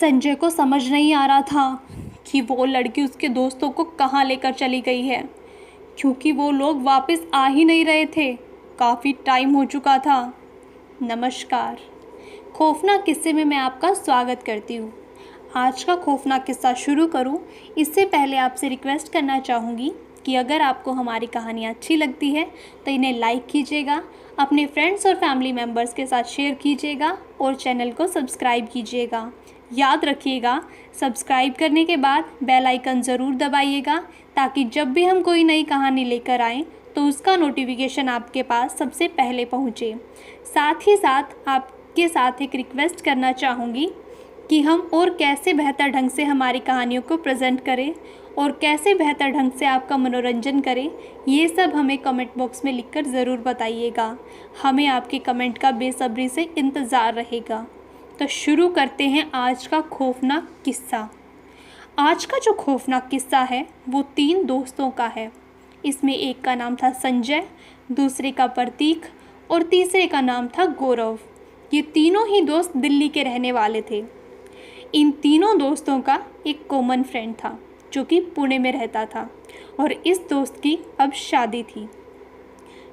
संजय को समझ नहीं आ रहा था कि वो लड़की उसके दोस्तों को कहाँ लेकर चली गई है, क्योंकि वो लोग वापस आ ही नहीं रहे थे। काफ़ी टाइम हो चुका था। नमस्कार, खौफनाक किस्से में मैं आपका स्वागत करती हूँ। आज का खौफनाक किस्सा शुरू करूँ इससे पहले आपसे रिक्वेस्ट करना चाहूँगी कि अगर आपको हमारी कहानियाँ अच्छी लगती है तो इन्हें लाइक कीजिएगा, अपने फ्रेंड्स और फैमिली मेम्बर्स के साथ शेयर कीजिएगा और चैनल को सब्सक्राइब कीजिएगा। याद रखिएगा, सब्सक्राइब करने के बाद बेल आइकन ज़रूर दबाइएगा ताकि जब भी हम कोई नई कहानी लेकर आएँ तो उसका नोटिफिकेशन आपके पास सबसे पहले पहुँचे। साथ ही साथ आपके साथ एक रिक्वेस्ट करना चाहूँगी कि हम और कैसे बेहतर ढंग से हमारी कहानियों को प्रेजेंट करें और कैसे बेहतर ढंग से आपका मनोरंजन करें, ये सब हमें कमेंट बॉक्स में लिखकर ज़रूर बताइएगा। हमें आपके कमेंट का बेसब्री से इंतज़ार रहेगा। तो शुरू करते हैं आज का खौफनाक किस्सा। आज का जो खौफनाक किस्सा है वो 3 दोस्तों का है। इसमें एक का नाम था संजय, दूसरे का प्रतीक और तीसरे का नाम था गौरव। ये तीनों ही दोस्त दिल्ली के रहने वाले थे। इन तीनों दोस्तों का एक कॉमन फ्रेंड था जो कि पुणे में रहता था और इस दोस्त की अब शादी थी,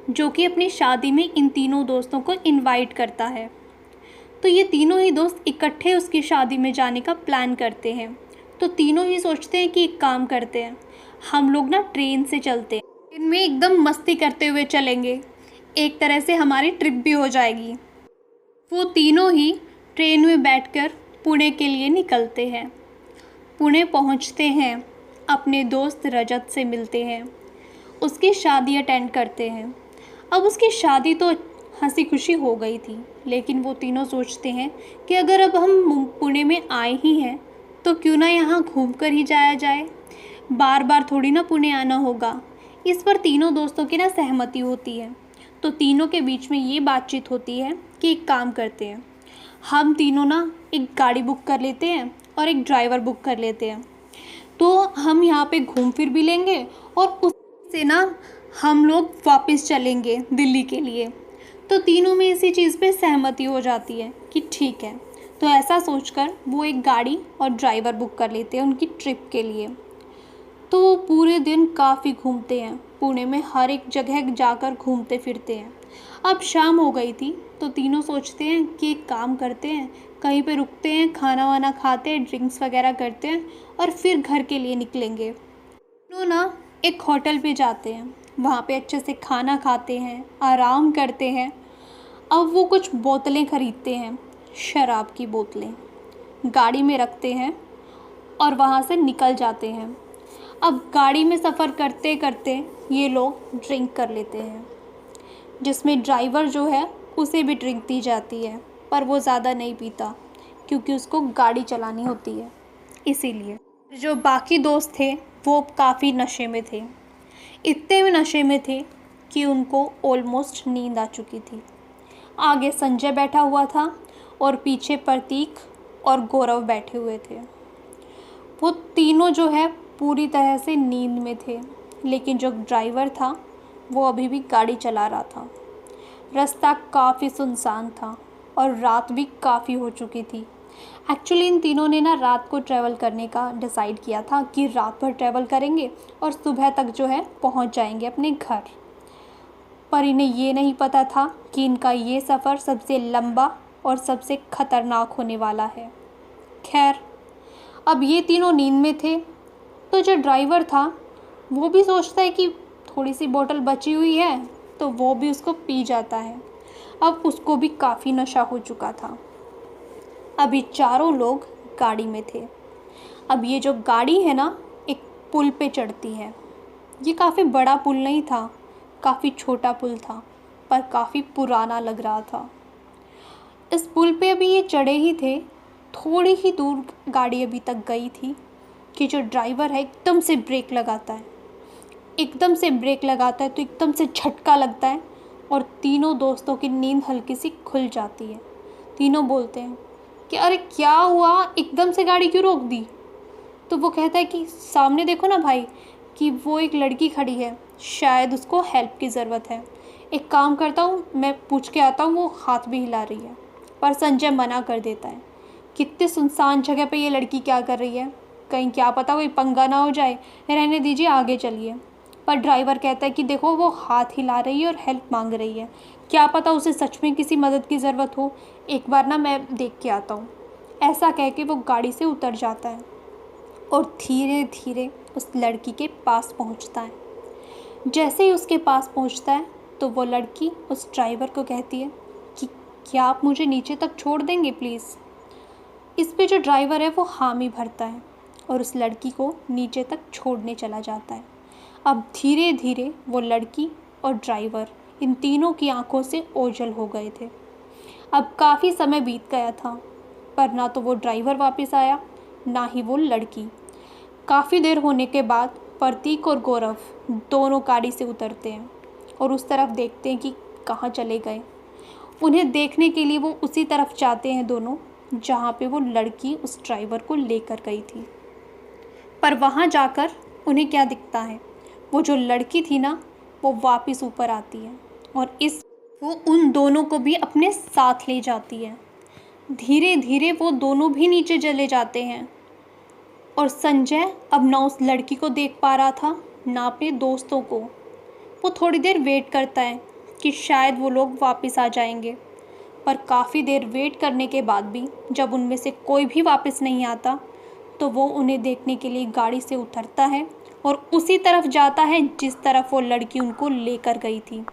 जो कि अपनी शादी में इन तीनों दोस्तों को इनवाइट करता है। तो ये तीनों ही दोस्त इकट्ठे उसकी शादी में जाने का प्लान करते हैं। तो तीनों ही सोचते हैं कि एक काम करते हैं, हम लोग ना ट्रेन से चलते हैं, ट्रेन में एकदम मस्ती करते हुए चलेंगे, एक तरह से हमारी ट्रिप भी हो जाएगी। वो तीनों ही ट्रेन में बैठकर पुणे के लिए निकलते हैं। पुणे पहुंचते हैं, अपने दोस्त रजत से मिलते हैं, उसकी शादी अटेंड करते हैं। अब उसकी शादी तो हंसी खुशी हो गई थी, लेकिन वो तीनों सोचते हैं कि अगर अब हम पुणे में आए ही हैं तो क्यों ना यहाँ घूम कर ही जाया जाए, बार बार थोड़ी ना पुणे आना होगा। इस पर तीनों दोस्तों की ना सहमति होती है। तो तीनों के बीच में ये बातचीत होती है कि एक काम करते हैं, हम तीनों ना एक गाड़ी बुक कर लेते हैं और एक ड्राइवर बुक कर लेते हैं। तो हम यहाँ पे घूम फिर भी लेंगे और उससे ना हम लोग वापस चलेंगे दिल्ली के लिए। तो तीनों में इसी चीज़ पे सहमति हो जाती है कि ठीक है। तो ऐसा सोचकर वो एक गाड़ी और ड्राइवर बुक कर लेते हैं उनकी ट्रिप के लिए। तो वो पूरे दिन काफ़ी घूमते हैं, पुणे में हर एक जगह जाकर घूमते फिरते हैं। अब शाम हो गई थी तो तीनों सोचते हैं कि एक काम करते हैं, कहीं पे रुकते हैं, खाना वाना खाते हैं, ड्रिंक्स वगैरह करते हैं और फिर घर के लिए निकलेंगे। तीनों ना एक होटल पे जाते हैं, वहाँ पे अच्छे से खाना खाते हैं, आराम करते हैं। अब वो कुछ बोतलें ख़रीदते हैं, शराब की बोतलें, गाड़ी में रखते हैं और वहाँ से निकल जाते हैं। अब गाड़ी में सफ़र करते करते ये लोग ड्रिंक कर लेते हैं, जिसमें ड्राइवर जो है उसे भी ड्रिंक दी जाती है, पर वो ज़्यादा नहीं पीता क्योंकि उसको गाड़ी चलानी होती है इसीलिए। जो बाकी दोस्त थे वो काफ़ी नशे में थे, इतने में नशे में थे कि उनको ऑलमोस्ट नींद आ चुकी थी। आगे संजय बैठा हुआ था और पीछे प्रतीक और गौरव बैठे हुए थे। वो तीनों जो है पूरी तरह से नींद में थे, लेकिन जो ड्राइवर था वो अभी भी गाड़ी चला रहा था। रास्ता काफ़ी सुनसान था और रात भी काफ़ी हो चुकी थी। एक्चुअली इन तीनों ने ना रात को ट्रैवल करने का डिसाइड किया था कि रात भर ट्रैवल करेंगे और सुबह तक जो है पहुंच जाएंगे अपने घर। पर इन्हें ये नहीं पता था कि इनका ये सफ़र सबसे लंबा और सबसे ख़तरनाक होने वाला है। खैर, अब ये तीनों नींद में थे तो जो ड्राइवर था वो भी सोचता है कि थोड़ी सी बोतल बची हुई है तो वो भी उसको पी जाता है। अब उसको भी काफ़ी नशा हो चुका था। अभी चारों लोग गाड़ी में थे। अब ये जो गाड़ी है ना एक पुल पे चढ़ती है। ये काफ़ी बड़ा पुल नहीं था, काफ़ी छोटा पुल था, पर काफ़ी पुराना लग रहा था। इस पुल पे अभी ये चढ़े ही थे, थोड़ी ही दूर गाड़ी अभी तक गई थी कि जो ड्राइवर है एकदम से ब्रेक लगाता है। एकदम से ब्रेक लगाता है तो एकदम से झटका लगता है और तीनों दोस्तों की नींद हल्की सी खुल जाती है। तीनों बोलते हैं कि अरे क्या हुआ, एकदम से गाड़ी क्यों रोक दी। तो वो कहता है कि सामने देखो ना भाई, कि वो एक लड़की खड़ी है, शायद उसको हेल्प की ज़रूरत है, एक काम करता हूँ मैं पूछ के आता हूँ, वो हाथ भी हिला रही है। पर संजय मना कर देता है कितने सुनसान जगह पे ये लड़की क्या कर रही है, कहीं क्या पता कोई पंगा ना हो जाए, रहने दीजिए, आगे चलिए। पर ड्राइवर कहता है कि देखो वो हाथ हिला रही है और हेल्प मांग रही है, क्या पता उसे सच में किसी मदद की ज़रूरत हो, एक बार ना मैं देख के आता हूँ। ऐसा कह के वो गाड़ी से उतर जाता है और धीरे धीरे उस लड़की के पास पहुँचता है। जैसे ही उसके पास पहुँचता है तो वो लड़की उस ड्राइवर को कहती है कि क्या आप मुझे नीचे तक छोड़ देंगे प्लीज़। इस पे जो ड्राइवर है वो हामी भरता है और उस लड़की को नीचे तक छोड़ने चला जाता है। अब धीरे धीरे वो लड़की और ड्राइवर इन तीनों की आंखों से ओझल हो गए थे। अब काफ़ी समय बीत गया था, पर ना तो वो ड्राइवर वापस आया, ना ही वो लड़की। काफ़ी देर होने के बाद प्रतीक और गौरव दोनों गाड़ी से उतरते हैं और उस तरफ देखते हैं कि कहाँ चले गए। उन्हें देखने के लिए वो उसी तरफ जाते हैं दोनों, जहाँ पे वो लड़की उस ड्राइवर को लेकर गई थी। पर वहाँ जाकर उन्हें क्या दिखता है, वो जो लड़की थी ना वो वापस ऊपर आती है और वो उन दोनों को भी अपने साथ ले जाती है। धीरे धीरे वो दोनों भी नीचे चले जाते हैं और संजय अब ना उस लड़की को देख पा रहा था, ना अपने दोस्तों को। वो थोड़ी देर वेट करता है कि शायद वो लोग वापस आ जाएंगे, पर काफ़ी देर वेट करने के बाद भी जब उनमें से कोई भी वापस नहीं आता तो वो उन्हें देखने के लिए गाड़ी से उतरता है और उसी तरफ जाता है जिस तरफ वो लड़की उनको लेकर गई थी।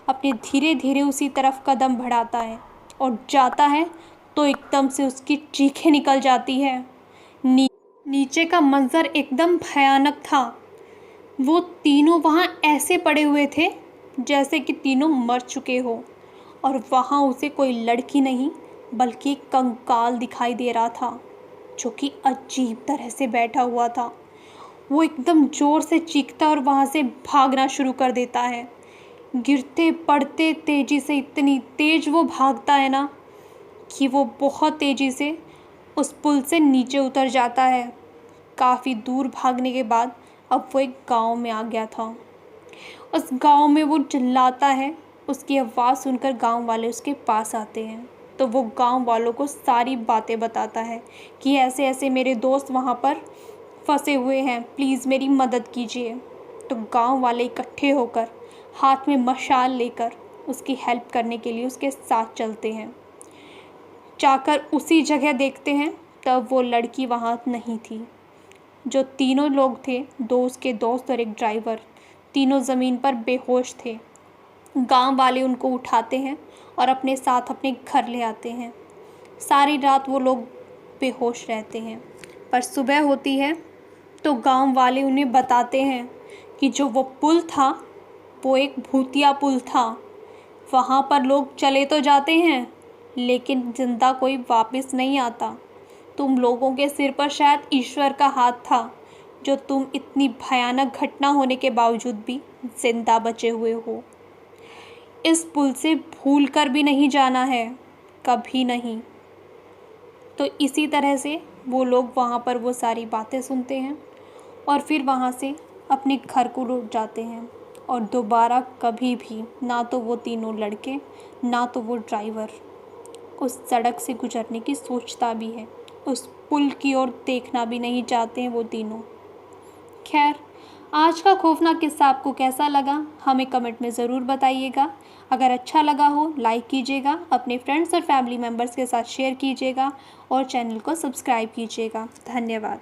अपने धीरे धीरे उसी तरफ कदम बढ़ाता है और जाता है तो एकदम से उसकी चीखें निकल जाती है। नीचे का मंजर एकदम भयानक था। वो तीनों वहाँ ऐसे पड़े हुए थे जैसे कि तीनों मर चुके हो और वहाँ उसे कोई लड़की नहीं बल्कि एक कंकाल दिखाई दे रहा था जो कि अजीब तरह से बैठा हुआ था। वो एकदम ज़ोर से चीखता और वहाँ से भागना शुरू कर देता है। गिरते पड़ते तेज़ी से इतनी तेज़ वो भागता है ना कि वो बहुत तेज़ी से उस पुल से नीचे उतर जाता है। काफ़ी दूर भागने के बाद अब वो एक गांव में आ गया था। उस गांव में वो चिल्लाता है, उसकी आवाज़ सुनकर गांव वाले उसके पास आते हैं तो वो गांव वालों को सारी बातें बताता है कि ऐसे ऐसे मेरे दोस्त वहाँ पर फंसे हुए हैं, प्लीज़ मेरी मदद कीजिए। तो गांव वाले इकट्ठे होकर हाथ में मशाल लेकर उसकी हेल्प करने के लिए उसके साथ चलते हैं। जाकर उसी जगह देखते हैं तब वो लड़की वहाँ नहीं थी। जो तीनों लोग थे, दो उसके दोस्त और एक ड्राइवर, तीनों ज़मीन पर बेहोश थे। गांव वाले उनको उठाते हैं और अपने साथ अपने घर ले आते हैं। सारी रात वो लोग बेहोश रहते हैं, पर सुबह होती है तो गांव वाले उन्हें बताते हैं कि जो वो पुल था वो एक भूतिया पुल था। वहाँ पर लोग चले तो जाते हैं लेकिन जिंदा कोई वापस नहीं आता। तुम लोगों के सिर पर शायद ईश्वर का हाथ था जो तुम इतनी भयानक घटना होने के बावजूद भी जिंदा बचे हुए हो। इस पुल से भूल कर भी नहीं जाना है, कभी नहीं। तो इसी तरह से वो लोग वहाँ पर वो सारी बातें सुनते हैं और फिर वहाँ से अपने घर को लौट जाते हैं और दोबारा कभी भी ना तो वो तीनों लड़के ना तो वो ड्राइवर उस सड़क से गुजरने की सोचता भी है, उस पुल की ओर देखना भी नहीं चाहते हैं वो तीनों। खैर, आज का खौफनाक किस्सा आपको कैसा लगा हमें कमेंट में ज़रूर बताइएगा। अगर अच्छा लगा हो लाइक कीजिएगा, अपने फ्रेंड्स और फैमिली मेम्बर्स के साथ शेयर कीजिएगा और चैनल को सब्सक्राइब कीजिएगा। धन्यवाद।